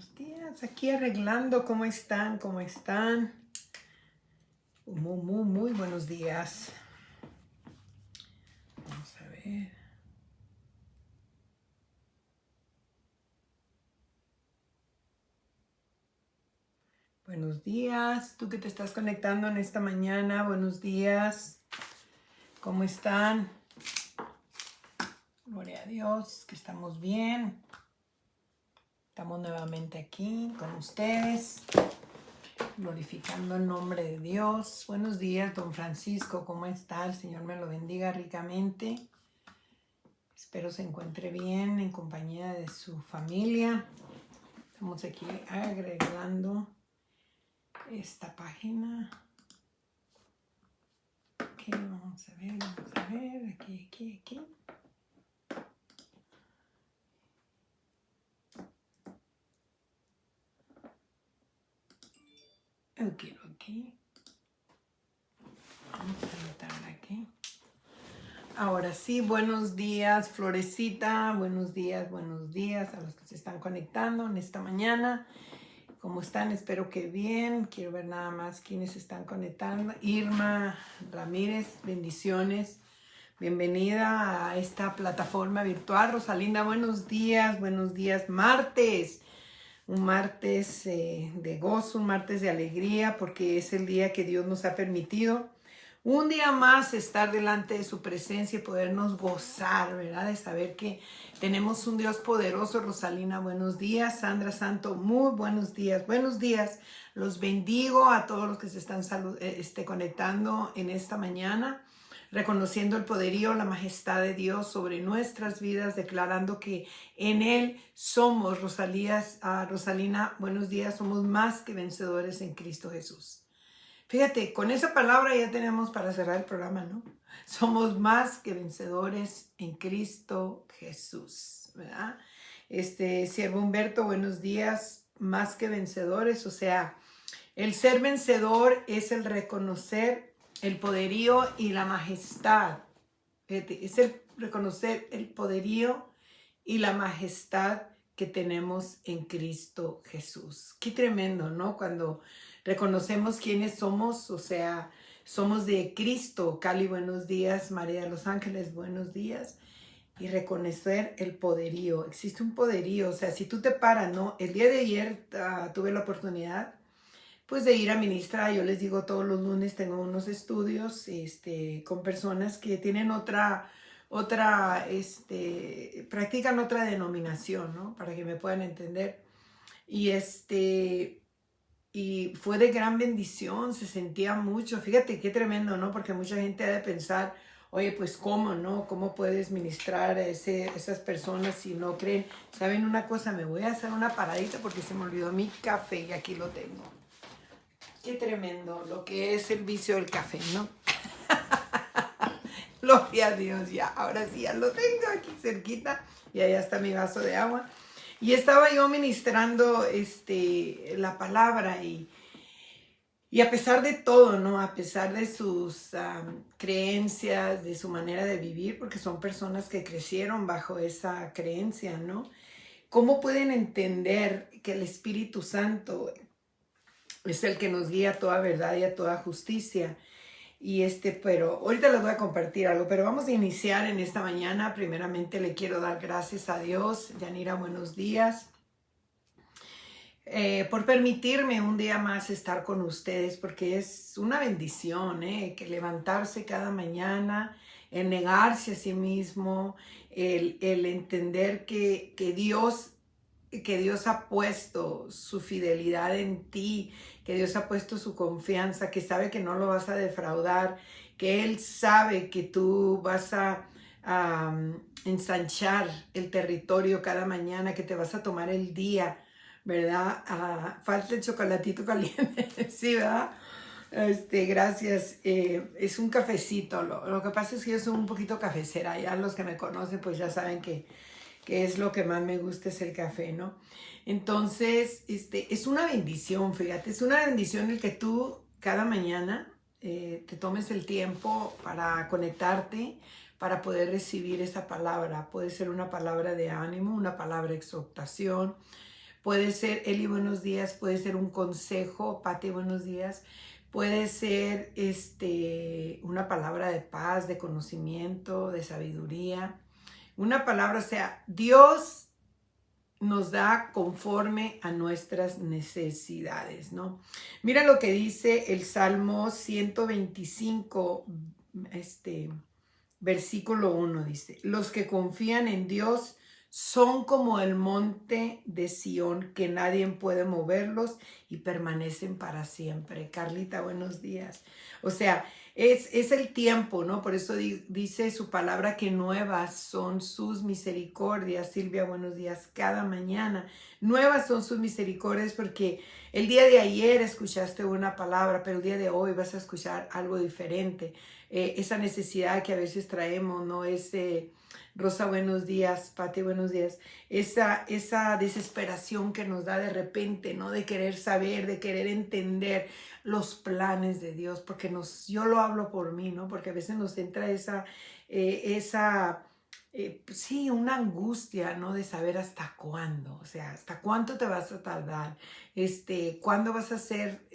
Buenos días, aquí arreglando. ¿Cómo están? ¿Cómo están? Muy buenos días. Vamos a ver. Buenos días. Tú que te estás conectando en esta mañana. Buenos días. ¿Cómo están? Gloria a Dios, que estamos bien. Estamos nuevamente aquí con ustedes, glorificando el nombre de Dios. Buenos días, don Francisco. ¿Cómo está? El Señor me lo bendiga ricamente. Espero se encuentre bien en compañía de su familia. Estamos aquí agregando esta página. Ok, vamos a ver. Aquí. Ok. Vamos a anotar aquí. Ahora sí, buenos días, Florecita. Buenos días a los que se están conectando en esta mañana. ¿Cómo están? Espero que bien. Quiero ver nada más quiénes se están conectando. Irma Ramírez, bendiciones. Bienvenida a esta plataforma virtual. Rosalinda, buenos días. Martes. Un martes de gozo, un martes de alegría, porque es el día que Dios nos ha permitido. Un día más estar delante de su presencia y podernos gozar, ¿verdad? De saber que tenemos un Dios poderoso. Rosalina, buenos días. Sandra Santo, muy buenos días. Buenos días. Los bendigo a todos los que se están conectando en esta mañana, reconociendo el poderío, la majestad de Dios sobre nuestras vidas, declarando que en Él somos, Rosalina, buenos días, somos más que vencedores en Cristo Jesús. Fíjate, con esa palabra ya tenemos para cerrar el programa, ¿no? Somos más que vencedores en Cristo Jesús, ¿verdad? Siervo Humberto, buenos días, más que vencedores, o sea, el ser vencedor es el reconocer el poderío y la majestad. Fíjate, es el reconocer el poderío y la majestad que tenemos en Cristo Jesús. Qué tremendo, ¿no? Cuando reconocemos quiénes somos, o sea, somos de Cristo. Cali, buenos días. María de los Ángeles, buenos días. Y reconocer el poderío. Existe un poderío, o sea, si tú te paras, ¿no? El día de ayer tuve la oportunidad, pues, de ir a ministrar. Yo les digo, todos los lunes tengo unos estudios con personas que tienen practican otra denominación, ¿no? Para que me puedan entender. Y fue de gran bendición, se sentía mucho. Fíjate qué tremendo, ¿no? Porque mucha gente ha de pensar, oye, pues ¿cómo, no? ¿Cómo puedes ministrar a esas personas si no creen? ¿Saben una cosa? Me voy a hacer una paradita porque se me olvidó mi café y aquí lo tengo. Qué tremendo lo que es el vicio del café, ¿no? Gloria a Dios, ya, ahora sí, ya lo tengo aquí cerquita y allá está mi vaso de agua. Y estaba yo ministrando la palabra y a pesar de todo, ¿no? A pesar de sus creencias, de su manera de vivir, porque son personas que crecieron bajo esa creencia, ¿no? ¿Cómo pueden entender que el Espíritu Santo es el que nos guía a toda verdad y a toda justicia? Pero ahorita les voy a compartir algo, pero vamos a iniciar en esta mañana. Primeramente le quiero dar gracias a Dios. Yanira, buenos días. Por permitirme un día más estar con ustedes, porque es una bendición, que levantarse cada mañana, el negarse a sí mismo, el entender que Dios ha puesto su fidelidad en ti, que Dios ha puesto su confianza, que sabe que no lo vas a defraudar, que Él sabe que tú vas a ensanchar el territorio cada mañana, que te vas a tomar el día, ¿verdad? Falta el chocolatito caliente, sí, ¿verdad? Gracias. Es un cafecito. Lo que pasa es que yo soy un poquito cafecera. Ya los que me conocen pues ya saben que es lo que más me gusta, es el café, ¿no? Entonces, es una bendición, fíjate, es una bendición el que tú cada mañana te tomes el tiempo para conectarte, para poder recibir esa palabra. Puede ser una palabra de ánimo, una palabra de exhortación, puede ser, Eli, buenos días, puede ser un consejo, Pati, buenos días, puede ser una palabra de paz, de conocimiento, de sabiduría, una palabra, o sea, Dios nos da conforme a nuestras necesidades, ¿no? Mira lo que dice el Salmo 125, versículo 1, dice, los que confían en Dios son como el monte de Sión, que nadie puede moverlos y permanecen para siempre. Carlita, buenos días. O sea, es el tiempo, ¿no? Por eso dice su palabra que nuevas son sus misericordias. Silvia, buenos días. Cada mañana nuevas son sus misericordias, porque el día de ayer escuchaste una palabra, pero el día de hoy vas a escuchar algo diferente. Esa necesidad que a veces traemos, ¿no? Rosa, buenos días. Pati, buenos días. Esa desesperación que nos da de repente, ¿no? De querer saber, de querer entender los planes de Dios, porque yo lo hablo por mí, ¿no? Porque a veces nos entra sí, una angustia, ¿no? De saber hasta cuándo, o sea, hasta cuánto te vas a tardar, cuándo vas a hacer,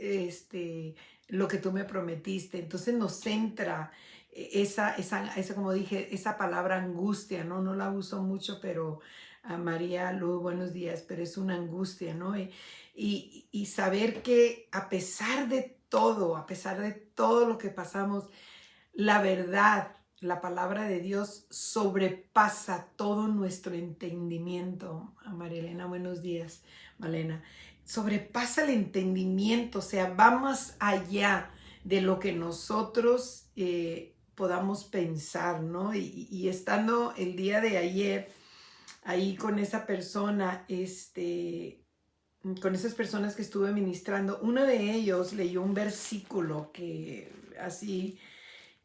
lo que tú me prometiste. Entonces nos entra esa, como dije, esa palabra angustia, ¿no? No la uso mucho, pero a María Lu, buenos días, pero es una angustia, ¿no? Y saber que a pesar de todo lo que pasamos, la verdad, la palabra de Dios sobrepasa todo nuestro entendimiento. A María Elena, buenos días, Malena. Sobrepasa el entendimiento, o sea, va más allá de lo que nosotros podamos pensar, ¿no? Y estando el día de ayer ahí con esa persona, con esas personas que estuve ministrando, uno de ellos leyó un versículo que así,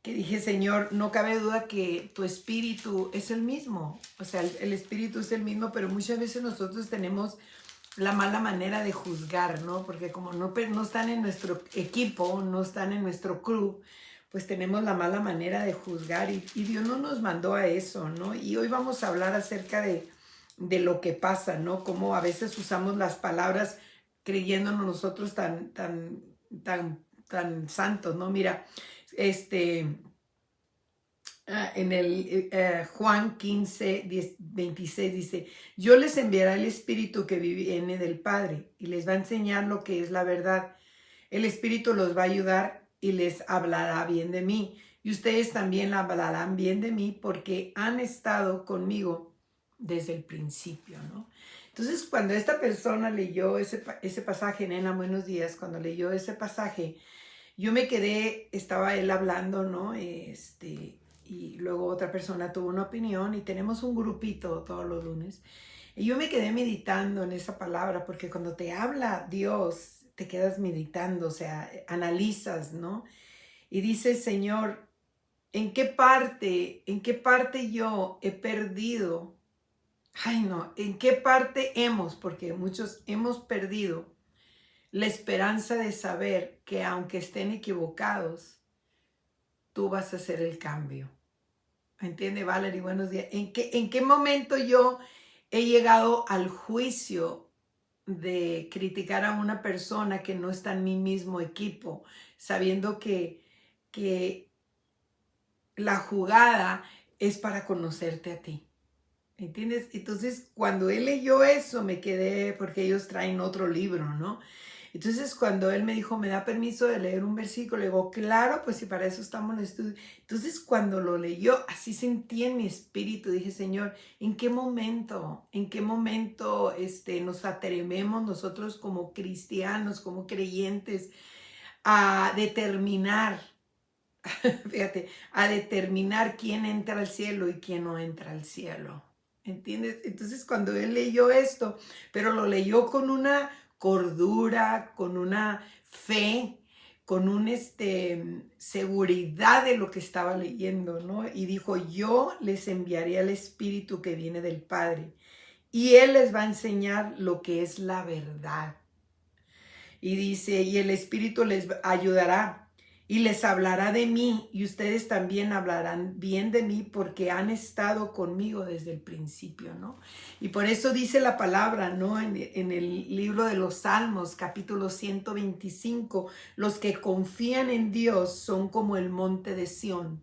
que dije, Señor, no cabe duda que tu espíritu es el mismo, o sea, el espíritu es el mismo, pero muchas veces nosotros tenemos la mala manera de juzgar, ¿no? Porque como no están en nuestro equipo, no están en nuestro crew, pues tenemos la mala manera de juzgar, y Dios no nos mandó a eso, ¿no? Y hoy vamos a hablar acerca de lo que pasa, ¿no? Cómo a veces usamos las palabras creyéndonos nosotros tan santos, ¿no? Mira, en el Juan 15, 26 dice, yo les enviaré el Espíritu que viene del Padre y les va a enseñar lo que es la verdad. El Espíritu los va a ayudar y les hablará bien de mí. Y ustedes también hablarán bien de mí porque han estado conmigo desde el principio, ¿no? Entonces, cuando esta persona leyó ese pasaje, nena, buenos días, cuando leyó ese pasaje, yo me quedé, estaba él hablando, ¿no? Y luego otra persona tuvo una opinión y tenemos un grupito todos los lunes. Y yo me quedé meditando en esa palabra, porque cuando te habla Dios, te quedas meditando, o sea, analizas, ¿no? Y dices, Señor, ¿en qué parte yo he perdido? Ay, no, ¿en qué parte porque muchos hemos perdido la esperanza de saber que aunque estén equivocados, tú vas a hacer el cambio? ¿Entiende, Valerie? Buenos días. ¿En qué momento yo he llegado al juicio de criticar a una persona que no está en mi mismo equipo, sabiendo que la jugada es para conocerte a ti? ¿Entiendes? Entonces, cuando él leyó eso, me quedé, porque ellos traen otro libro, ¿no? Entonces, cuando él me dijo, ¿me da permiso de leer un versículo? Le digo, claro, pues si para eso estamos en el estudio. Entonces, cuando lo leyó, así sentí en mi espíritu, dije, Señor, ¿en qué momento nos atrevemos nosotros como cristianos, como creyentes, a determinar, fíjate, a determinar quién entra al cielo y quién no entra al cielo? ¿Entiendes? Entonces, cuando él leyó esto, pero lo leyó con una cordura, con una fe, con una seguridad de lo que estaba leyendo, ¿no? Y dijo, yo les enviaré al Espíritu que viene del Padre y Él les va a enseñar lo que es la verdad. Y dice, y el Espíritu les ayudará y les hablará de mí, y ustedes también hablarán bien de mí porque han estado conmigo desde el principio, ¿no? Y por eso dice la palabra, ¿no? En el libro de los Salmos, capítulo 125, los que confían en Dios son como el monte de Sión.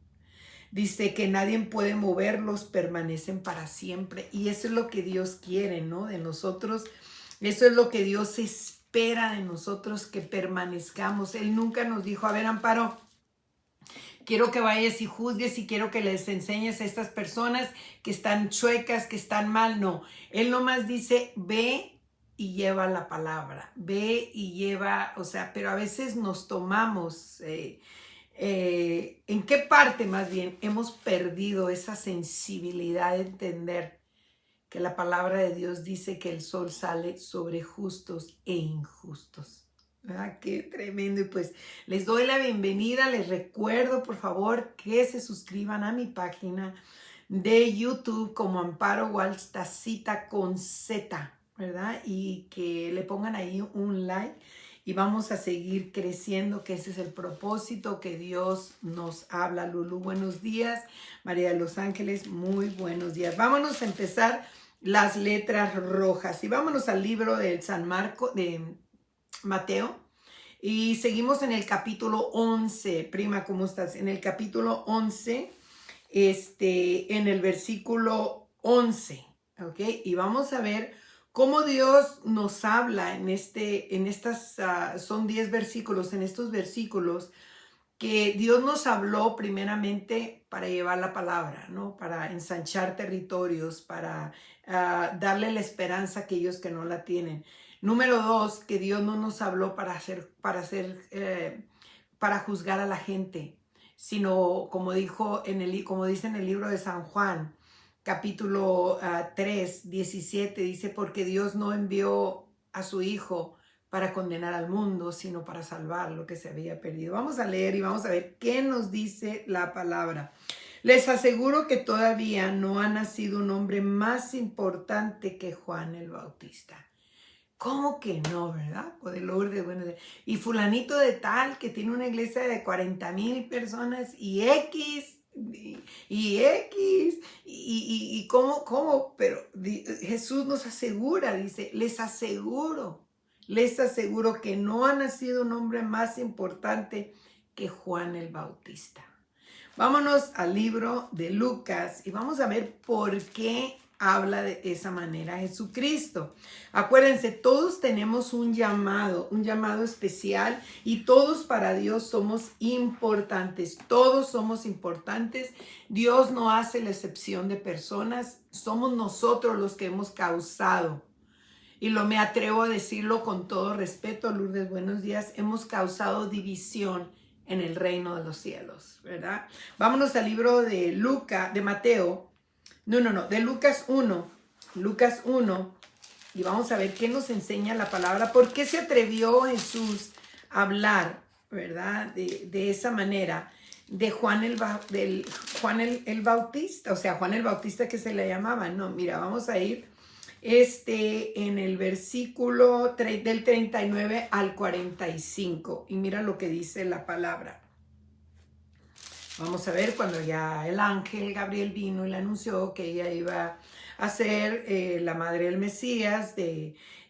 Dice que nadie puede moverlos, permanecen para siempre. Y eso es lo que Dios quiere, ¿no? De nosotros. Eso es lo que Dios espera de nosotros, que permanezcamos. Él nunca nos dijo, a ver, Amparo, quiero que vayas y juzgues y quiero que les enseñes a estas personas que están chuecas, que están mal. No, Él nomás dice, ve y lleva la palabra. Ve y lleva, o sea, pero a veces nos tomamos... ¿en qué parte más bien hemos perdido esa sensibilidad de entender que la palabra de Dios dice que el sol sale sobre justos e injustos? ¿Verdad? Qué tremendo. Y pues les doy la bienvenida, les recuerdo por favor que se suscriban a mi página de YouTube como Amparo Walsh Tacita con Z, ¿verdad? Y que le pongan ahí un like. Y vamos a seguir creciendo, que ese es el propósito que Dios nos habla. Lulu, buenos días. María de los Ángeles, muy buenos días. Vámonos a empezar las letras rojas. Y vámonos al libro de San Marcos, de Mateo. Y seguimos en el capítulo 11. Prima, ¿cómo estás? En el capítulo 11, en el versículo 11. ¿Ok? Y vamos a ver cómo Dios nos habla son 10 versículos, en estos versículos, que Dios nos habló primeramente para llevar la palabra, ¿no? Para ensanchar territorios, para darle la esperanza a aquellos que no la tienen. Número 2, que Dios no nos habló para juzgar a la gente, sino como dice en el libro de San Juan, capítulo 3, 17, dice, porque Dios no envió a su Hijo para condenar al mundo, sino para salvar lo que se había perdido. Vamos a leer y vamos a ver qué nos dice la palabra. Les aseguro que todavía no ha nacido un hombre más importante que Juan el Bautista. ¿Cómo que no, verdad? O de Lourdes, bueno, y fulanito de tal que tiene una iglesia de 40,000 personas y X, y cómo, pero Jesús nos asegura, dice, les aseguro que no ha nacido un hombre más importante que Juan el Bautista. Vámonos al libro de Lucas y vamos a ver por qué habla de esa manera Jesucristo. Acuérdense, todos tenemos un llamado especial y todos para Dios somos importantes. Todos somos importantes. Dios no hace la excepción de personas. Somos nosotros los que hemos causado. Y me atrevo a decirlo con todo respeto, Lourdes, buenos días, hemos causado división en el reino de los cielos, ¿verdad? Vámonos al libro de de Lucas 1, y vamos a ver qué nos enseña la palabra, por qué se atrevió Jesús a hablar, ¿verdad? De esa manera, de Juan el Bautista, o sea, Juan el Bautista que se le llamaba, no, mira, vamos a ir en el versículo del 39 al 45, y mira lo que dice la palabra. Vamos a ver cuando ya el ángel Gabriel vino y le anunció que ella iba a ser la madre del Mesías.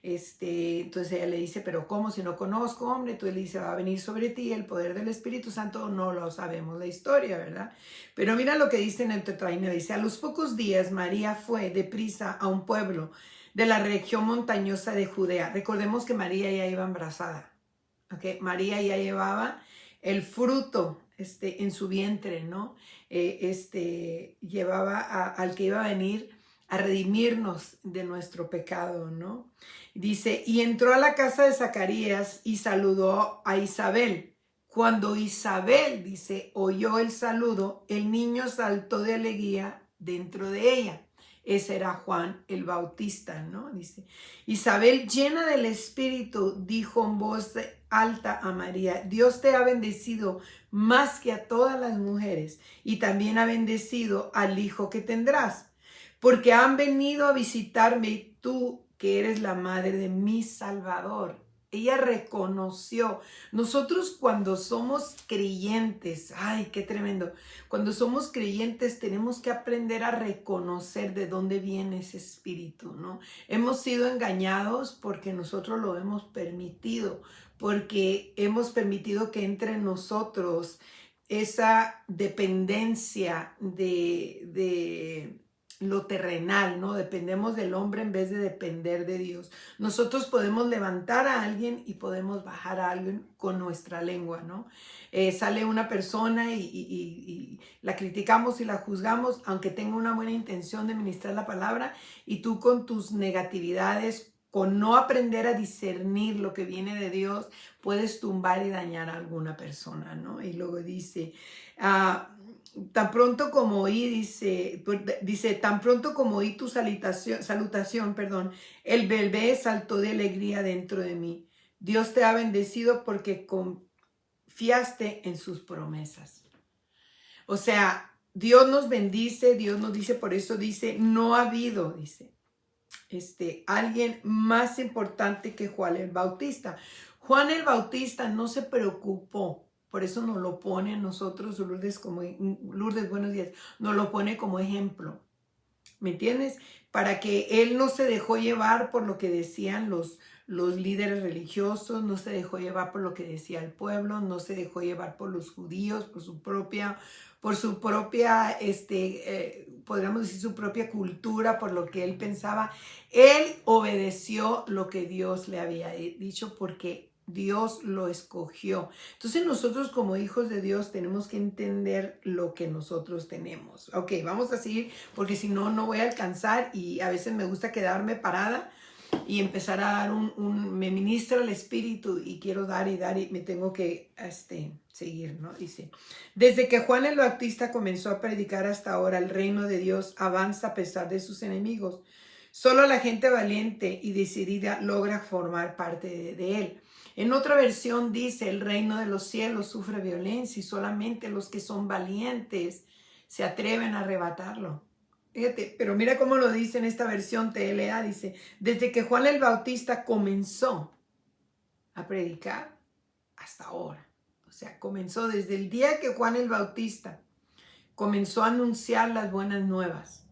Entonces ella le dice, pero ¿cómo si no conozco, hombre? Entonces le dice, va a venir sobre ti el poder del Espíritu Santo. No lo sabemos la historia, ¿verdad? Pero mira lo que dice en el 39. Dice, a los pocos días María fue deprisa a un pueblo de la región montañosa de Judea. Recordemos que María ya iba embarazada. ¿Okay? María ya llevaba el fruto en su vientre, ¿no? Llevaba al que iba a venir a redimirnos de nuestro pecado, ¿no? Dice, y entró a la casa de Zacarías y saludó a Isabel. Cuando Isabel, dice, oyó el saludo, el niño saltó de alegría dentro de ella. Ese era Juan el Bautista, ¿no? Dice, Isabel, llena del Espíritu, dijo en voz alta a María, Dios te ha bendecido más que a todas las mujeres y también ha bendecido al hijo que tendrás, porque han venido a visitarme tú, que eres la madre de mi Salvador. Ella reconoció. Nosotros cuando somos creyentes, ay, qué tremendo. Cuando somos creyentes tenemos que aprender a reconocer de dónde viene ese espíritu, ¿no? Hemos sido engañados porque nosotros lo hemos permitido, porque hemos permitido que entre en nosotros esa dependencia de lo terrenal, ¿no? Dependemos del hombre en vez de depender de Dios. Nosotros podemos levantar a alguien y podemos bajar a alguien con nuestra lengua, ¿no? Sale una persona y la criticamos y la juzgamos, aunque tenga una buena intención de ministrar la palabra, y tú con tus negatividades, con no aprender a discernir lo que viene de Dios, puedes tumbar y dañar a alguna persona, ¿no? Y luego dice, tan pronto como oí, dice, tan pronto como oí tu salutación, el bebé saltó de alegría dentro de mí. Dios te ha bendecido porque confiaste en sus promesas. O sea, Dios nos bendice, Dios nos dice, por eso dice, no ha habido, dice, alguien más importante que Juan el Bautista. Juan el Bautista no se preocupó, por eso nos lo pone a nosotros, Lourdes, buenos días, nos lo pone como ejemplo, ¿me entiendes? Para que él no se dejó llevar por lo que decían los líderes religiosos, no se dejó llevar por lo que decía el pueblo, no se dejó llevar por los judíos, por su propia, podríamos decir su propia cultura, por lo que él pensaba. Él obedeció lo que Dios le había dicho porque Dios lo escogió. Entonces nosotros como hijos de Dios tenemos que entender lo que nosotros tenemos. Ok, vamos a seguir porque si no, no voy a alcanzar y a veces me gusta quedarme parada y empezar a dar me ministra el espíritu y quiero dar y me tengo que seguir, ¿no? Dice, desde que Juan el Bautista comenzó a predicar hasta ahora, el reino de Dios avanza a pesar de sus enemigos. Solo la gente valiente y decidida logra formar parte de él. En otra versión dice, el reino de los cielos sufre violencia y solamente los que son valientes se atreven a arrebatarlo. Fíjate, pero mira cómo lo dice en esta versión TLA, dice, desde que Juan el Bautista comenzó a predicar hasta ahora. O sea, comenzó desde el día que Juan el Bautista comenzó a anunciar las buenas nuevas.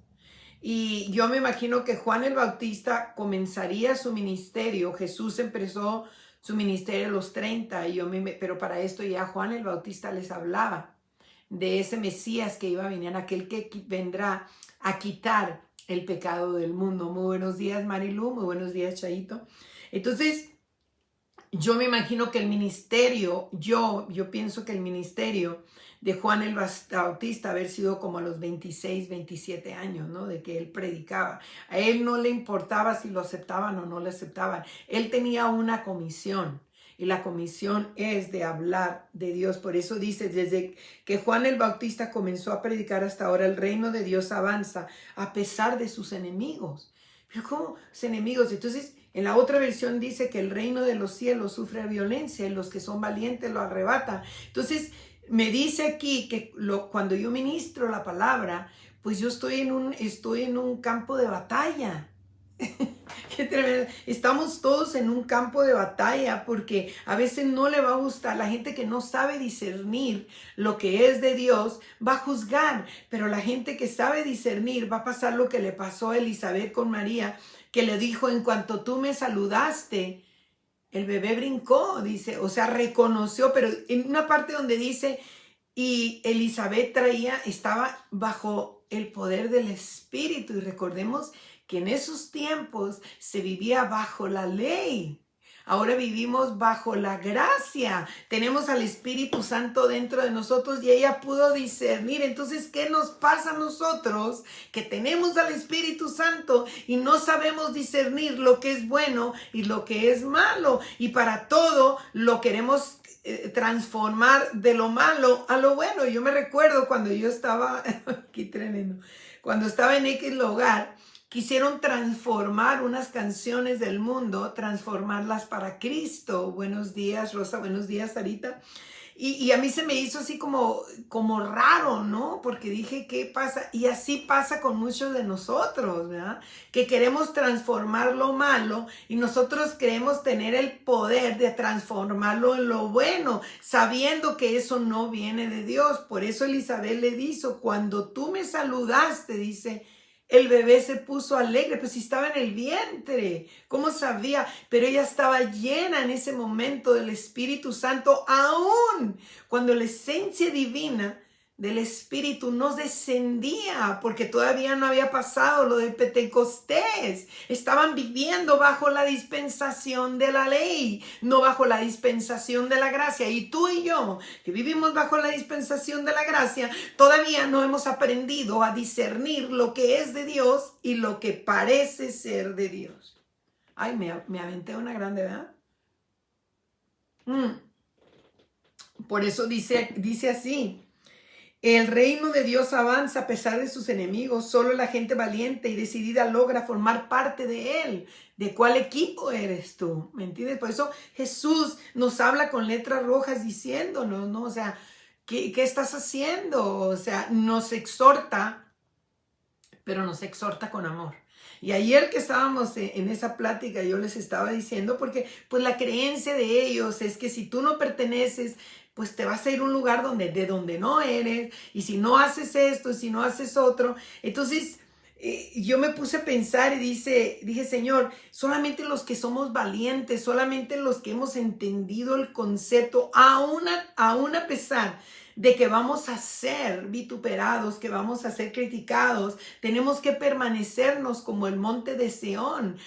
Y yo me imagino que Juan el Bautista comenzaría su ministerio. Jesús empezó su ministerio a los 30, pero para esto ya Juan el Bautista les hablaba de ese Mesías que iba a venir, aquel que vendrá a quitar el pecado del mundo. Muy buenos días, Marilu, muy buenos días, Chaito. Entonces, yo me imagino que el ministerio, yo pienso que el ministerio de Juan el Bautista haber sido como a los 26, 27 años, ¿no? De que él predicaba. A él no le importaba si lo aceptaban o no lo aceptaban. Él tenía una comisión. Y la comisión es de hablar de Dios. Por eso dice, desde que Juan el Bautista comenzó a predicar hasta ahora, el reino de Dios avanza a pesar de sus enemigos. Pero ¿cómo sus enemigos? Entonces, en la otra versión dice que el reino de los cielos sufre violencia y los que son valientes lo arrebatan. Entonces, me dice aquí que cuando yo ministro la palabra, pues yo estoy en un campo de batalla. Qué tremendo. Estamos todos en un campo de batalla porque a veces no le va a gustar. La gente que no sabe discernir lo que es de Dios va a juzgar, pero la gente que sabe discernir va a pasar lo que le pasó a Elizabeth con María, que le dijo, en cuanto tú me saludaste, el bebé brincó, dice, o sea, reconoció, pero en una parte donde dice, y Elizabeth estaba bajo el poder del Espíritu, y recordemos que en esos tiempos se vivía bajo la ley. Ahora vivimos bajo la gracia. Tenemos al Espíritu Santo dentro de nosotros y ella pudo discernir. Entonces, ¿qué nos pasa a nosotros que tenemos al Espíritu Santo y no sabemos discernir lo que es bueno y lo que es malo? Y para todo lo queremos transformar de lo malo a lo bueno. Yo me recuerdo cuando yo estaba, qué tremendo, cuando estaba en X Lugar, quisieron transformar unas canciones del mundo, transformarlas para Cristo. Buenos días, Rosa. Buenos días, Sarita. Y a mí se me hizo así como raro, ¿no? Porque dije, ¿qué pasa? Y así pasa con muchos de nosotros, ¿verdad? Que queremos transformar lo malo y nosotros queremos tener el poder de transformarlo en lo bueno, sabiendo que eso no viene de Dios. Por eso Elizabeth le dijo, cuando tú me saludaste, dice, el bebé se puso alegre, pues si estaba en el vientre, ¿cómo sabía? Pero ella estaba llena en ese momento del Espíritu Santo, aún cuando la esencia divina del Espíritu no descendía, porque todavía no había pasado lo de Pentecostés. Estaban viviendo bajo la dispensación de la ley, no bajo la dispensación de la gracia. Y tú y yo, que vivimos bajo la dispensación de la gracia, todavía no hemos aprendido a discernir lo que es de Dios y lo que parece ser de Dios. Ay, me aventé una grande, ¿verdad? Por eso dice así. El reino de Dios avanza a pesar de sus enemigos. Solo la gente valiente y decidida logra formar parte de él. ¿De cuál equipo eres tú? ¿Me entiendes? Por eso Jesús nos habla con letras rojas diciéndonos, ¿no? O sea, ¿qué estás haciendo? O sea, nos exhorta, pero nos exhorta con amor. Y ayer que estábamos en esa plática, yo les estaba diciendo, porque pues la creencia de ellos es que si tú no perteneces, pues te vas a ir a un lugar de donde no eres, y si no haces esto, si no haces otro. Entonces yo me puse a pensar y dije, Señor, solamente los que somos valientes, solamente los que hemos entendido el concepto, aún a pesar de que vamos a ser vituperados, que vamos a ser criticados, tenemos que permanecernos como el monte de Sión,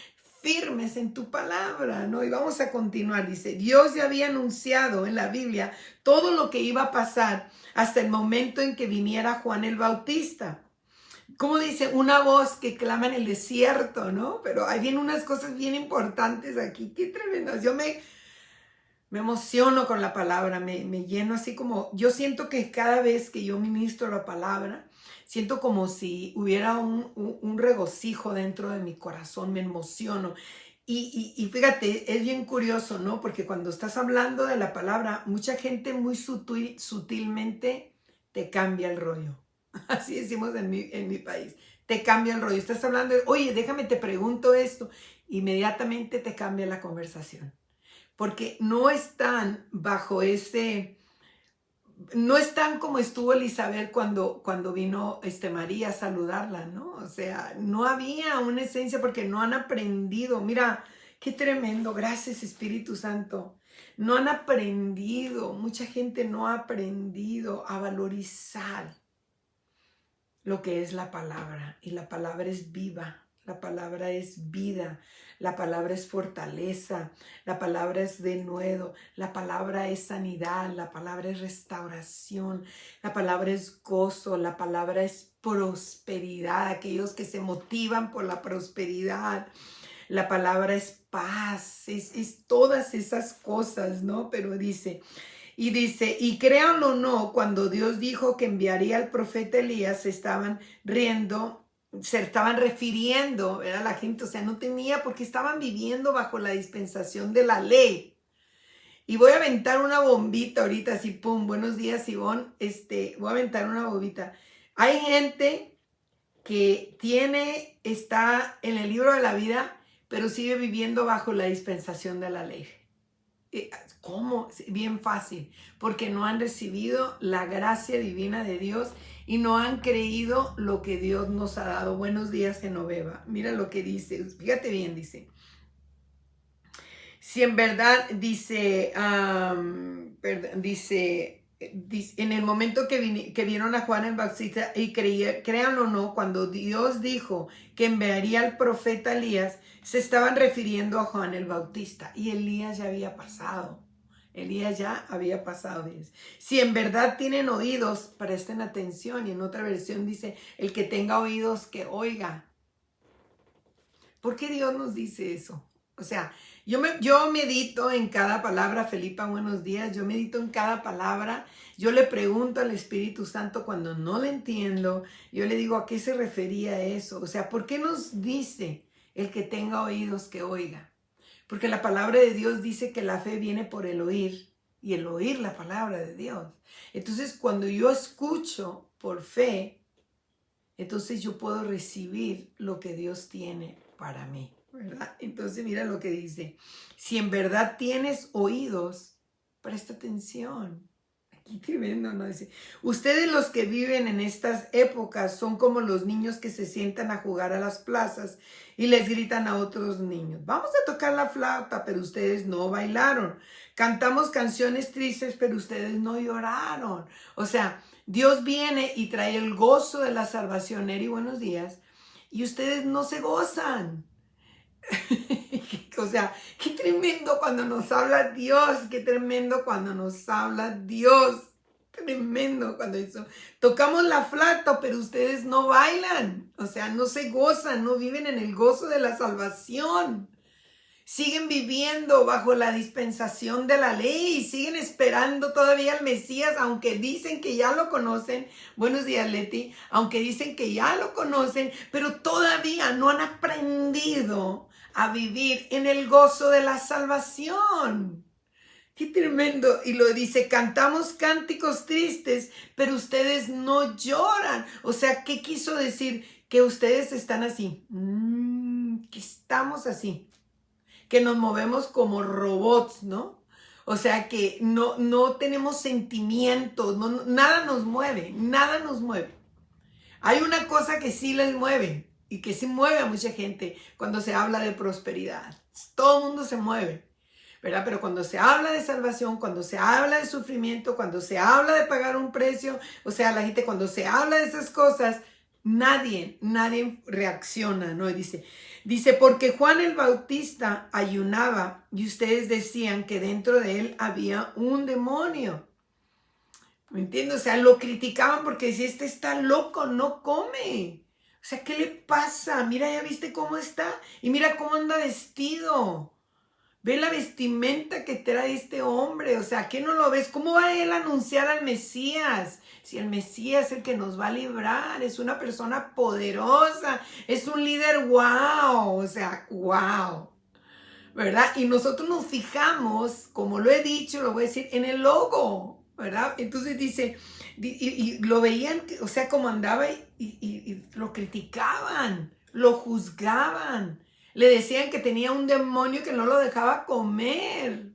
firmes en tu palabra, ¿no? Y vamos a continuar, dice, Dios ya había anunciado en la Biblia todo lo que iba a pasar hasta el momento en que viniera Juan el Bautista. Como dice, una voz que clama en el desierto, ¿no? Pero hay bien unas cosas bien importantes aquí, qué tremendas. Yo me emociono con la palabra, me lleno así como, yo siento que cada vez que yo ministro la palabra, siento como si hubiera un regocijo dentro de mi corazón, me emociono. Y fíjate, es bien curioso, ¿no? Porque cuando estás hablando de la palabra, mucha gente muy sutilmente te cambia el rollo. Así decimos en mi país, te cambia el rollo. Estás hablando de, oye, déjame te pregunto esto, inmediatamente te cambia la conversación. Porque no están bajo no están como estuvo Elizabeth cuando vino María a saludarla, ¿no? O sea, no había una esencia porque no han aprendido. Mira, qué tremendo, gracias Espíritu Santo. No han aprendido, mucha gente no ha aprendido a valorizar lo que es la palabra. Y la palabra es viva, la palabra es vida, la palabra es fortaleza, la palabra es denuedo, la palabra es sanidad, la palabra es restauración, la palabra es gozo, la palabra es prosperidad, aquellos que se motivan por la prosperidad. La palabra es paz, es todas esas cosas, ¿no? Pero dice, y créanlo o no, cuando Dios dijo que enviaría al profeta Elías, se estaban riendo, se estaban refiriendo, ¿verdad? La gente, o sea, no tenía porque estaban viviendo bajo la dispensación de la ley. Y voy a aventar una bombita ahorita, así, pum, buenos días, Ivonne, voy a aventar una bombita. Hay gente que está en el libro de la vida, pero sigue viviendo bajo la dispensación de la ley. ¿Cómo? Bien fácil, porque no han recibido la gracia divina de Dios y no han creído lo que Dios nos ha dado. Buenos días, Genoveva. Mira lo que dice, fíjate bien, dice. Si en verdad, dice, en el momento que vieron a Juan el Bautista y crean o no, cuando Dios dijo que enviaría al profeta Elías, se estaban refiriendo a Juan el Bautista y Elías ya había pasado. Elías ya había pasado. Dice. Si en verdad tienen oídos, presten atención. Y en otra versión dice, el que tenga oídos, que oiga. ¿Por qué Dios nos dice eso? O sea, yo medito en cada palabra. Felipa, buenos días. Yo medito en cada palabra. Yo le pregunto al Espíritu Santo cuando no le entiendo. Yo le digo, ¿a qué se refería eso? O sea, ¿por qué nos dice el que tenga oídos que oiga? Porque la palabra de Dios dice que la fe viene por el oír y el oír la palabra de Dios. Entonces, cuando yo escucho por fe, entonces yo puedo recibir lo que Dios tiene para mí, ¿verdad? Entonces mira lo que dice. Si en verdad tienes oídos, presta atención. Aquí tremendo, ¿no? Dice, ustedes los que viven en estas épocas son como los niños que se sientan a jugar a las plazas y les gritan a otros niños, vamos a tocar la flauta, pero ustedes no bailaron. Cantamos canciones tristes, pero ustedes no lloraron. O sea, Dios viene y trae el gozo de la salvación. Eri, buenos días. Y ustedes no se gozan. O sea, qué tremendo cuando nos habla Dios. Qué tremendo cuando nos habla Dios. Tremendo cuando eso. Tocamos la flauta, pero ustedes no bailan. O sea, no se gozan, no viven en el gozo de la salvación. Siguen viviendo bajo la dispensación de la ley, siguen esperando todavía al Mesías, aunque dicen que ya lo conocen. Buenos días, Leti. Aunque dicen que ya lo conocen, pero todavía no han aprendido a vivir en el gozo de la salvación. Qué tremendo. Y lo dice, cantamos cánticos tristes, pero ustedes no lloran. O sea, ¿qué quiso decir? Que ustedes están así, que estamos así, que nos movemos como robots, ¿no? O sea, que no tenemos sentimientos, nada nos mueve, nada nos mueve. Hay una cosa que sí les mueve y que sí mueve a mucha gente cuando se habla de prosperidad. Todo el mundo se mueve, ¿verdad? Pero cuando se habla de salvación, cuando se habla de sufrimiento, cuando se habla de pagar un precio, o sea, la gente cuando se habla de esas cosas, nadie reacciona, ¿no? Dice, porque Juan el Bautista ayunaba y ustedes decían que dentro de él había un demonio. ¿Me entiendes? O sea, lo criticaban porque decía, este está loco, no come. O sea, ¿qué le pasa? Mira, ¿ya viste cómo está? Y mira cómo anda vestido. Ve la vestimenta que trae este hombre. O sea, ¿qué no lo ves? ¿Cómo va él a anunciar al Mesías? Si el Mesías es el que nos va a librar, es una persona poderosa, es un líder wow, o sea, wow, ¿verdad? Y nosotros nos fijamos, como lo he dicho, lo voy a decir, en el logo, ¿verdad? Entonces dice, y lo veían, o sea, como andaba y lo criticaban, lo juzgaban, le decían que tenía un demonio que no lo dejaba comer,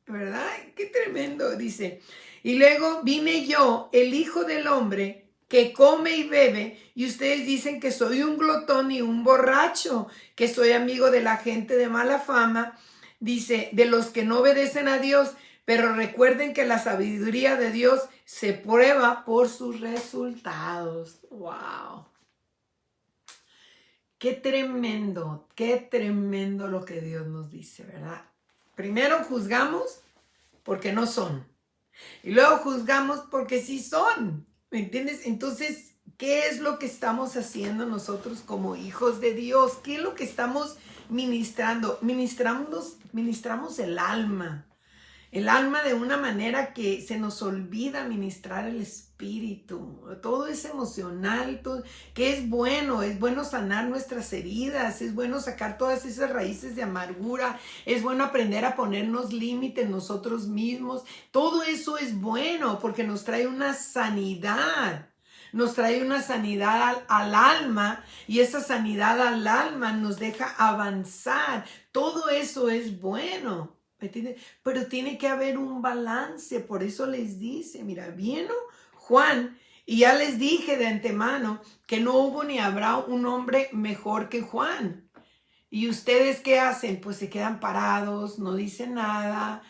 ¿verdad? Qué tremendo, dice. Y luego vine yo, el Hijo del Hombre, que come y bebe, y ustedes dicen que soy un glotón y un borracho, que soy amigo de la gente de mala fama, dice, de los que no obedecen a Dios, pero recuerden que la sabiduría de Dios se prueba por sus resultados. ¡Wow! Qué tremendo lo que Dios nos dice, ¿verdad? Primero juzgamos porque no son. Y luego juzgamos porque sí son. ¿Me entiendes? Entonces, ¿qué es lo que estamos haciendo nosotros como hijos de Dios? ¿Qué es lo que estamos ministrando? Ministramos el alma. El alma de una manera que se nos olvida ministrar el espíritu. Todo es emocional, todo, que es bueno sanar nuestras heridas, es bueno sacar todas esas raíces de amargura, es bueno aprender a ponernos límites nosotros mismos. Todo eso es bueno porque nos trae una sanidad. Nos trae una sanidad al alma y esa sanidad al alma nos deja avanzar. Todo eso es bueno. ¿Me entiendes? Pero tiene que haber un balance, por eso les dice, mira, vino Juan y ya les dije de antemano que no hubo ni habrá un hombre mejor que Juan. ¿Y ustedes qué hacen? Pues se quedan parados, no dicen nada,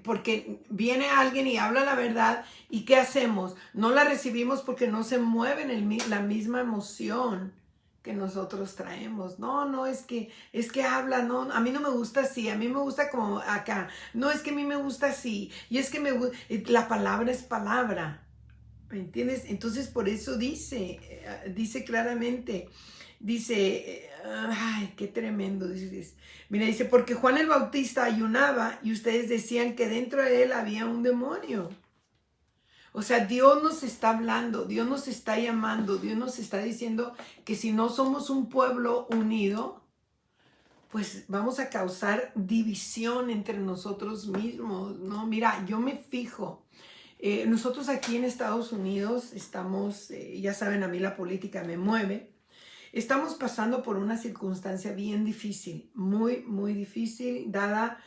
porque viene alguien y habla la verdad y ¿qué hacemos? No la recibimos porque no se mueve en la misma emoción que nosotros traemos. No, es que habla, no, a mí no me gusta así, a mí me gusta como acá. No, es que a mí me gusta así. Y es que la palabra es palabra. ¿Me entiendes? Entonces por eso dice claramente, dice, ay, qué tremendo. Mira, dice, porque Juan el Bautista ayunaba y ustedes decían que dentro de él había un demonio. O sea, Dios nos está hablando, Dios nos está llamando, Dios nos está diciendo que si no somos un pueblo unido, pues vamos a causar división entre nosotros mismos, ¿no? Mira, yo me fijo, nosotros aquí en Estados Unidos estamos, ya saben, a mí la política me mueve. Estamos pasando por una circunstancia bien difícil, muy, muy difícil, dada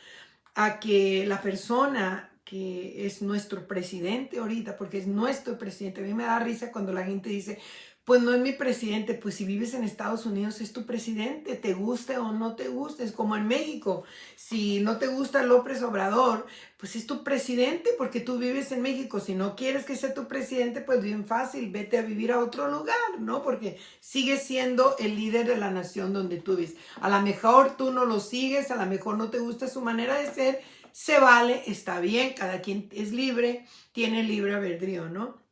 a que la persona que es nuestro presidente ahorita, porque es nuestro presidente, a mí me da risa cuando la gente dice, pues no es mi presidente, pues si vives en Estados Unidos es tu presidente, te guste o no te guste, es como en México, si no te gusta López Obrador, pues es tu presidente porque tú vives en México, si no quieres que sea tu presidente, pues bien fácil, vete a vivir a otro lugar, ¿no? Porque sigue siendo el líder de la nación donde tú vives. A lo mejor tú no lo sigues, a lo mejor no te gusta su manera de ser, se vale, está bien, cada quien es libre, tiene libre albedrío, ¿no?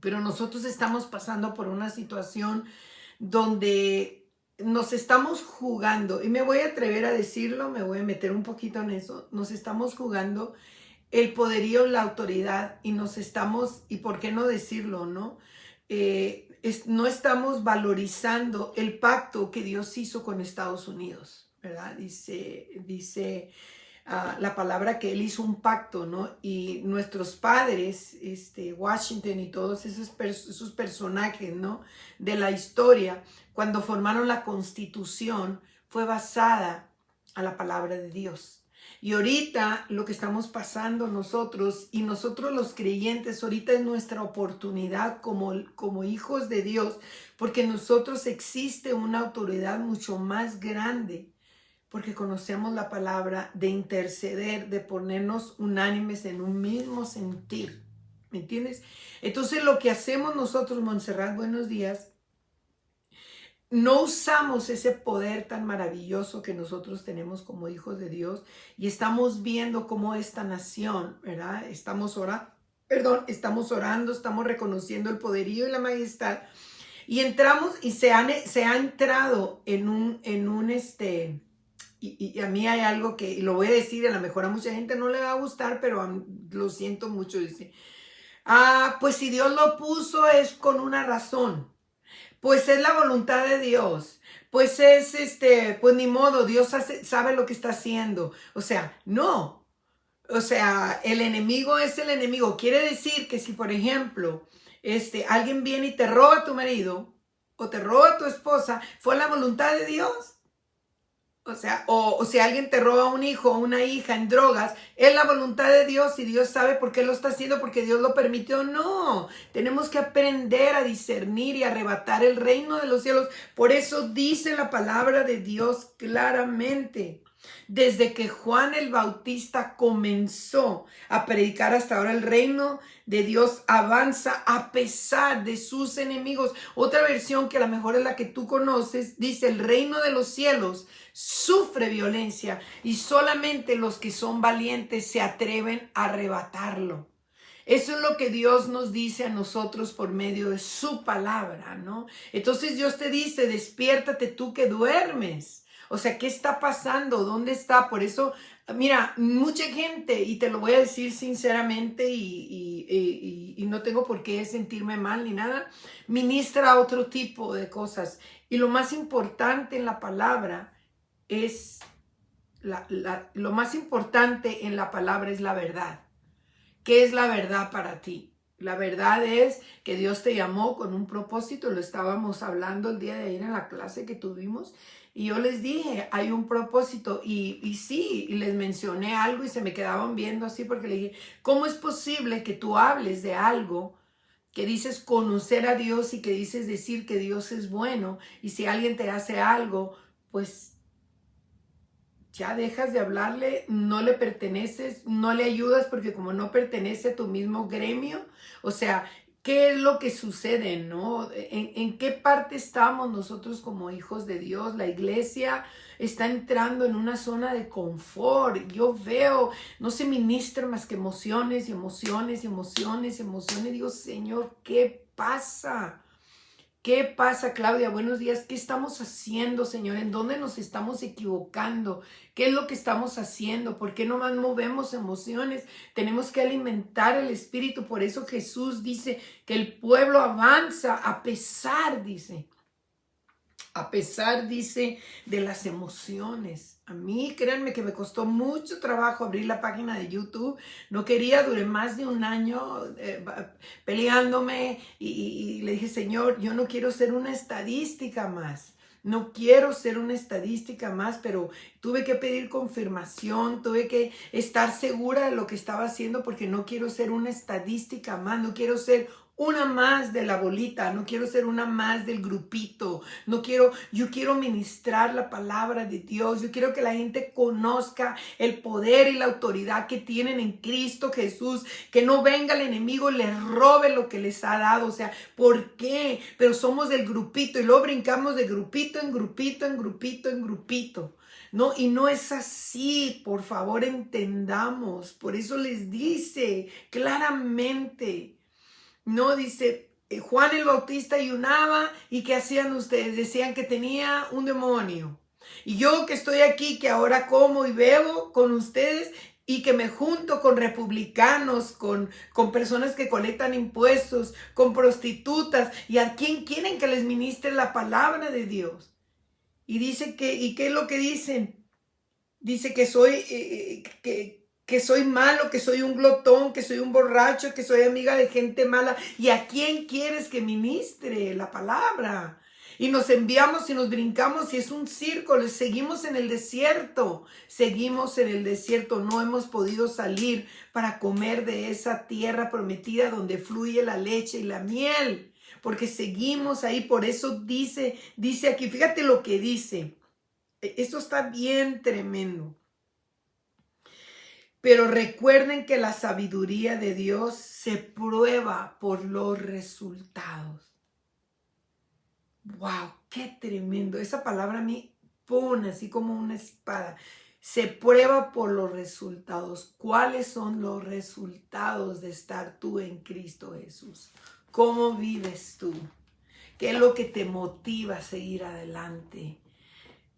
Pero nosotros estamos pasando por una situación donde nos estamos jugando, y me voy a atrever a decirlo, me voy a meter un poquito en eso, nos estamos jugando el poderío, la autoridad, y nos estamos, y por qué no decirlo, ¿no? No estamos valorizando el pacto que Dios hizo con Estados Unidos, ¿verdad? Dice la palabra que Él hizo un pacto, ¿no? Y nuestros padres, Washington y todos esos personajes, ¿no? De la historia, cuando formaron la Constitución, fue basada a la palabra de Dios. Y ahorita lo que estamos pasando nosotros y nosotros los creyentes, ahorita es nuestra oportunidad como hijos de Dios, porque nosotros existe una autoridad mucho más grande, porque conocemos la palabra de interceder, de ponernos unánimes en un mismo sentir. ¿Me entiendes? Entonces lo que hacemos nosotros, Montserrat, buenos días, no usamos ese poder tan maravilloso que nosotros tenemos como hijos de Dios y estamos viendo cómo esta nación, ¿verdad? Estamos orando, estamos reconociendo el poderío y la majestad y entramos y se ha entrado en un y a mí hay algo que, y lo voy a decir, a lo mejor a mucha gente no le va a gustar, pero lo siento mucho, dice, pues si Dios lo puso es con una razón. Pues es la voluntad de Dios. Pues pues ni modo, Dios sabe lo que está haciendo. O sea, no. O sea, el enemigo es el enemigo. Quiere decir que si, por ejemplo, alguien viene y te roba a tu marido o te roba a tu esposa, ¿fue la voluntad de Dios? O sea, o si alguien te roba un hijo o una hija en drogas, es la voluntad de Dios y Dios sabe por qué lo está haciendo, porque Dios lo permitió. No, tenemos que aprender a discernir y arrebatar el reino de los cielos. Por eso dice la palabra de Dios claramente. Desde que Juan el Bautista comenzó a predicar hasta ahora, el reino de Dios avanza a pesar de sus enemigos. Otra versión, que a lo mejor es la que tú conoces, dice: el reino de los cielos sufre violencia y solamente los que son valientes se atreven a arrebatarlo. Eso es lo que Dios nos dice a nosotros por medio de su palabra, ¿no? Entonces Dios te dice: despiértate tú que duermes. O sea, ¿qué está pasando? ¿Dónde está? Por eso, mira, mucha gente, y te lo voy a decir sinceramente y no tengo por qué sentirme mal ni nada, ministra otro tipo de cosas. Y lo más importante en la palabra es, lo más importante en la palabra es la verdad. ¿Qué es la verdad para ti? La verdad es que Dios te llamó con un propósito. Lo estábamos hablando el día de ayer en la clase que tuvimos. Y yo les dije, hay un propósito. Y sí, y les mencioné algo y se me quedaban viendo así porque le dije, ¿cómo es posible que tú hables de algo que dices conocer a Dios y que dices decir que Dios es bueno? Y si alguien te hace algo, pues ya dejas de hablarle, no le perteneces, no le ayudas porque como no pertenece a tu mismo gremio, o sea, ¿qué es lo que sucede, no? ¿En qué parte estamos nosotros como hijos de Dios? La iglesia está entrando en una zona de confort. Yo veo, no se ministra más que emociones y emociones y emociones y emociones. Digo, Señor, ¿qué pasa? ¿Qué pasa, Claudia? Buenos días. ¿Qué estamos haciendo, Señor? ¿En dónde nos estamos equivocando? ¿Qué es lo que estamos haciendo? ¿Por qué nomás movemos emociones? Tenemos que alimentar el espíritu. Por eso Jesús dice que el pueblo avanza a pesar, dice, A pesar, dice, de las emociones. A mí, créanme que me costó mucho trabajo abrir la página de YouTube. No quería, duré más de un año peleándome y le dije, Señor, yo no quiero ser una estadística más. No quiero ser una estadística más, pero tuve que pedir confirmación, tuve que estar segura de lo que estaba haciendo porque no quiero ser una estadística más, no quiero ser una más de la bolita, no quiero ser una más del grupito, yo quiero ministrar la palabra de Dios, yo quiero que la gente conozca el poder y la autoridad que tienen en Cristo Jesús, que no venga el enemigo y les robe lo que les ha dado, o sea, ¿por qué? Pero somos del grupito y luego brincamos de grupito en grupito, en grupito, en grupito. No, y no es así, por favor entendamos, por eso les dice claramente. No, dice, Juan el Bautista ayunaba y ¿qué hacían ustedes? Decían que tenía un demonio. Y yo que estoy aquí, que ahora como y bebo con ustedes y que me junto con republicanos, con personas que colectan impuestos, con prostitutas, ¿y a quién quieren que les ministre la palabra de Dios? Y dice que, ¿y qué es lo que dicen? Dice que que soy malo, que soy un glotón, que soy un borracho, que soy amiga de gente mala. ¿Y a quién quieres que ministre la palabra? Y nos enviamos y nos brincamos y es un círculo. Seguimos en el desierto. Seguimos en el desierto. No hemos podido salir para comer de esa tierra prometida donde fluye la leche y la miel. Porque seguimos ahí. Por eso dice aquí, fíjate lo que dice. Esto está bien tremendo. Pero recuerden que la sabiduría de Dios se prueba por los resultados. ¡Wow! ¡Qué tremendo! Esa palabra a mí pone así como una espada. Se prueba por los resultados. ¿Cuáles son los resultados de estar tú en Cristo Jesús? ¿Cómo vives tú? ¿Qué es lo que te motiva a seguir adelante?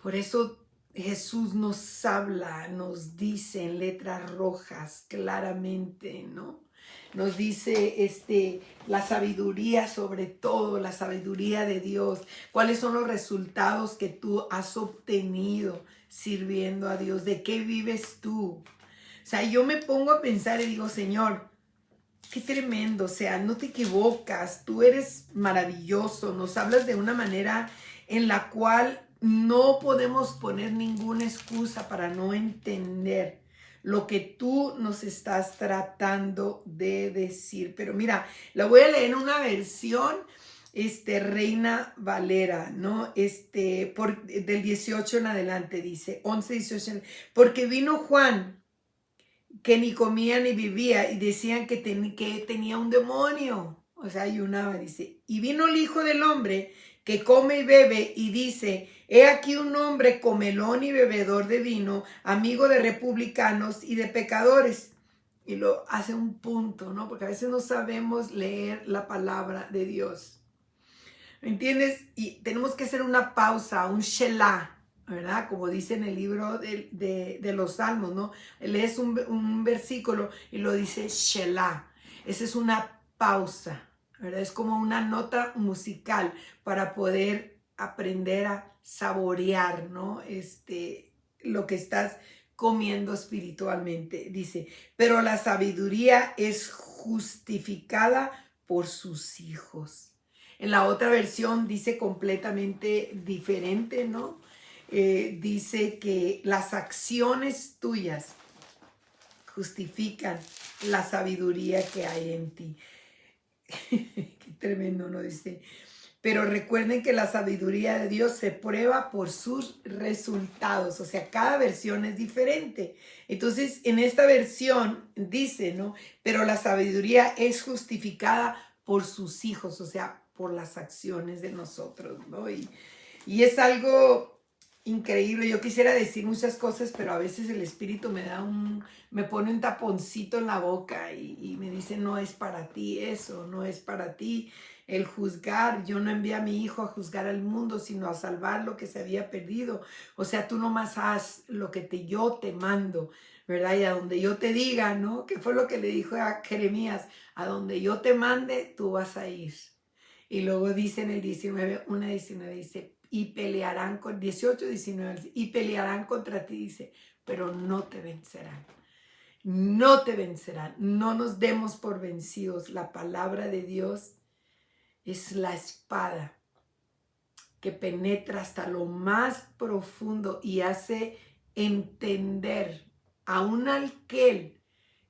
Por eso Jesús nos habla, nos dice en letras rojas claramente, ¿no? Nos dice la sabiduría sobre todo, la sabiduría de Dios. ¿Cuáles son los resultados que tú has obtenido sirviendo a Dios? ¿De qué vives tú? O sea, yo me pongo a pensar y digo, Señor, qué tremendo, o sea, no te equivocas, tú eres maravilloso, nos hablas de una manera en la cual no podemos poner ninguna excusa para no entender lo que tú nos estás tratando de decir. Pero mira, la voy a leer en una versión, Reina Valera, ¿no? Del 18 en adelante, dice, 11, 18, porque vino Juan, que ni comía ni vivía, y decían que tenía un demonio, o sea, ayunaba, dice, y vino el Hijo del Hombre, que come y bebe, y dice, he aquí un hombre comelón y bebedor de vino, amigo de republicanos y de pecadores. Y lo hace un punto, ¿no? Porque a veces no sabemos leer la palabra de Dios. ¿Me entiendes? Y tenemos que hacer una pausa, un shelah, ¿verdad? Como dice en el libro de los Salmos, ¿no? Lees un versículo y lo dice shelah. Esa es una pausa, ¿verdad? Es como una nota musical para poder aprender a saborear, ¿no? Lo que estás comiendo espiritualmente. Dice, pero la sabiduría es justificada por sus hijos. En la otra versión dice completamente diferente, ¿no? Dice que las acciones tuyas justifican la sabiduría que hay en ti. Qué tremendo, ¿no? Dice, pero recuerden que la sabiduría de Dios se prueba por sus resultados. O sea, cada versión es diferente. Entonces, en esta versión dice, ¿no? Pero la sabiduría es justificada por sus hijos, o sea, por las acciones de nosotros, ¿no? Y es algo increíble. Yo quisiera decir muchas cosas, pero a veces el Espíritu me pone un taponcito en la boca y me dice, no es para ti eso, no es para ti el juzgar. Yo no envié a mi hijo a juzgar al mundo, sino a salvar lo que se había perdido. O sea, tú nomás haz lo que yo te mando, ¿verdad? Y a donde yo te diga, ¿no? ¿Qué fue lo que le dijo a Jeremías? A donde yo te mande, tú vas a ir. Y luego dice en el 19, 19 dice, y pelearán con 18, 19, y pelearán contra ti, dice, pero no te vencerán. No te vencerán. No nos demos por vencidos. La palabra de Dios es la espada que penetra hasta lo más profundo y hace entender a un aquel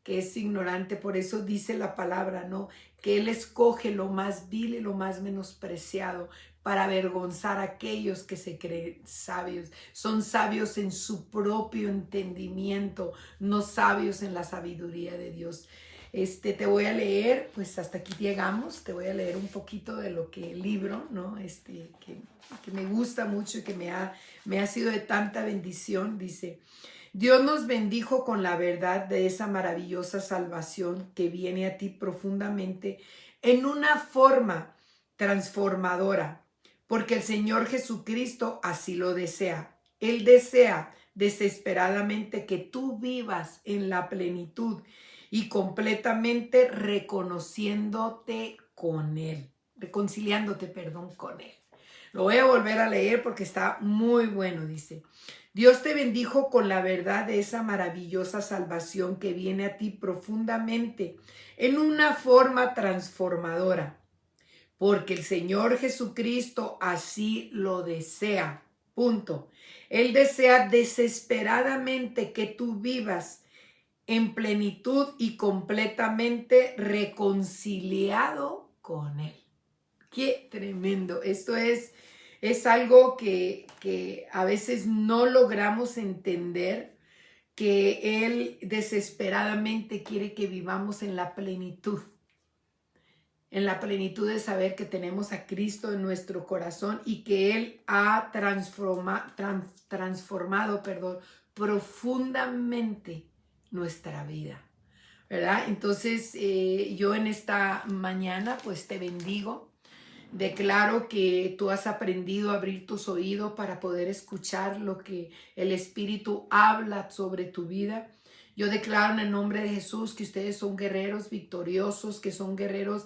que es ignorante. Por eso dice la palabra, ¿no? Que Él escoge lo más vil y lo más menospreciado para avergonzar a aquellos que se creen sabios. Son sabios en su propio entendimiento, no sabios en la sabiduría de Dios. Te voy a leer, pues hasta aquí llegamos, te voy a leer un poquito de lo que el libro, ¿no? Que me gusta mucho y que me ha sido de tanta bendición. Dice, Dios nos bendijo con la verdad de esa maravillosa salvación que viene a ti profundamente en una forma transformadora, porque el Señor Jesucristo así lo desea. Él desea desesperadamente que tú vivas en la plenitud y completamente reconociéndote con Él, reconciliándote, perdón, con Él. Lo voy a volver a leer porque está muy bueno, dice. Dios te bendijo con la verdad de esa maravillosa salvación que viene a ti profundamente en una forma transformadora, porque el Señor Jesucristo así lo desea. Punto. Él desea desesperadamente que tú vivas en plenitud y completamente reconciliado con Él. Qué tremendo. Esto es algo que a veces no logramos entender, que Él desesperadamente quiere que vivamos en la plenitud de saber que tenemos a Cristo en nuestro corazón y que Él ha transformado profundamente nuestra vida, ¿verdad? Entonces yo en esta mañana pues te bendigo. Declaro que tú has aprendido a abrir tus oídos para poder escuchar lo que el Espíritu habla sobre tu vida. Yo declaro en el nombre de Jesús que ustedes son guerreros victoriosos, que son guerreros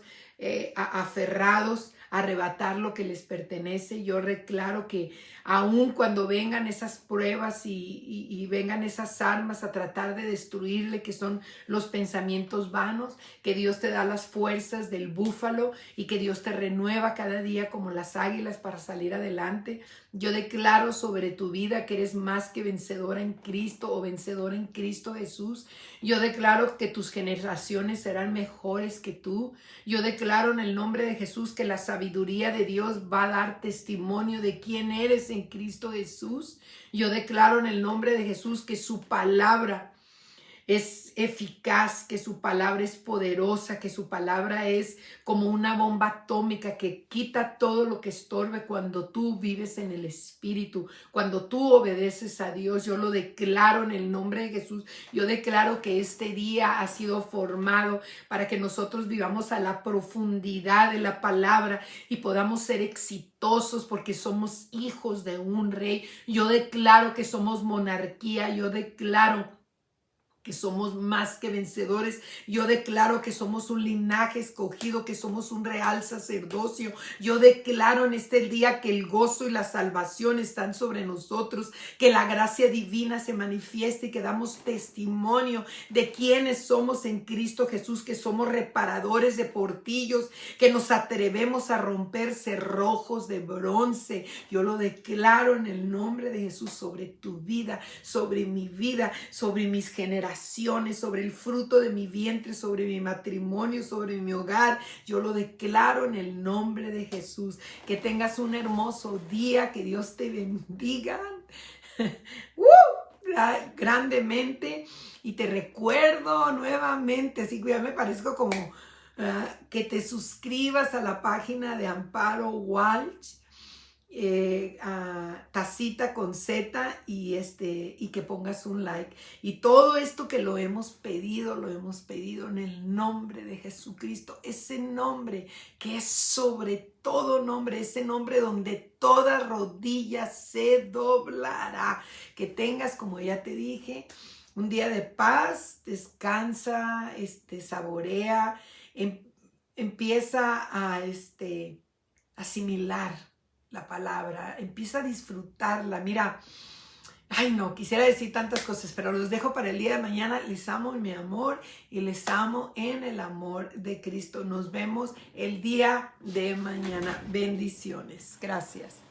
aferrados a arrebatar lo que les pertenece. Yo declaro que aun cuando vengan esas pruebas y vengan esas armas a tratar de destruirle, que son los pensamientos vanos, que Dios te da las fuerzas del búfalo y que Dios te renueva cada día como las águilas para salir adelante. Yo declaro sobre tu vida que eres más que vencedora en Cristo o vencedora en Cristo Jesús. Yo declaro que tus generaciones serán mejores que tú. Yo declaro en el nombre de Jesús que la sabiduría de Dios va a dar testimonio de quién eres en Cristo Jesús. Yo declaro en el nombre de Jesús que su palabra es eficaz, que su palabra es poderosa, que su palabra es como una bomba atómica que quita todo lo que estorbe cuando tú vives en el Espíritu, cuando tú obedeces a Dios. Yo lo declaro en el nombre de Jesús. Yo declaro que este día ha sido formado para que nosotros vivamos a la profundidad de la palabra y podamos ser exitosos porque somos hijos de un rey. Yo declaro que somos monarquía. Yo declaro que somos más que vencedores. Yo declaro que somos un linaje escogido, que somos un real sacerdocio. Yo declaro en este día que el gozo y la salvación están sobre nosotros, que la gracia divina se manifieste y que damos testimonio de quiénes somos en Cristo Jesús, que somos reparadores de portillos, que nos atrevemos a romper cerrojos de bronce. Yo lo declaro en el nombre de Jesús sobre tu vida, sobre mi vida, sobre mis generaciones, sobre el fruto de mi vientre, sobre mi matrimonio, sobre mi hogar. Yo lo declaro en el nombre de Jesús. Que tengas un hermoso día, que Dios te bendiga grandemente. Y te recuerdo nuevamente, así que ya me parezco como que te suscribas a la página de Amparo Walsh, Tacita con Z, y que pongas un like. Y todo esto que lo hemos pedido en el nombre de Jesucristo, ese nombre que es sobre todo nombre, ese nombre donde toda rodilla se doblará. Que tengas, como ya te dije, un día de paz, descansa, saborea, empieza a asimilar la palabra, empieza a disfrutarla. Mira, ay no, quisiera decir tantas cosas, pero los dejo para el día de mañana. Les amo en mi amor y les amo en el amor de Cristo. Nos vemos el día de mañana. Bendiciones. Gracias.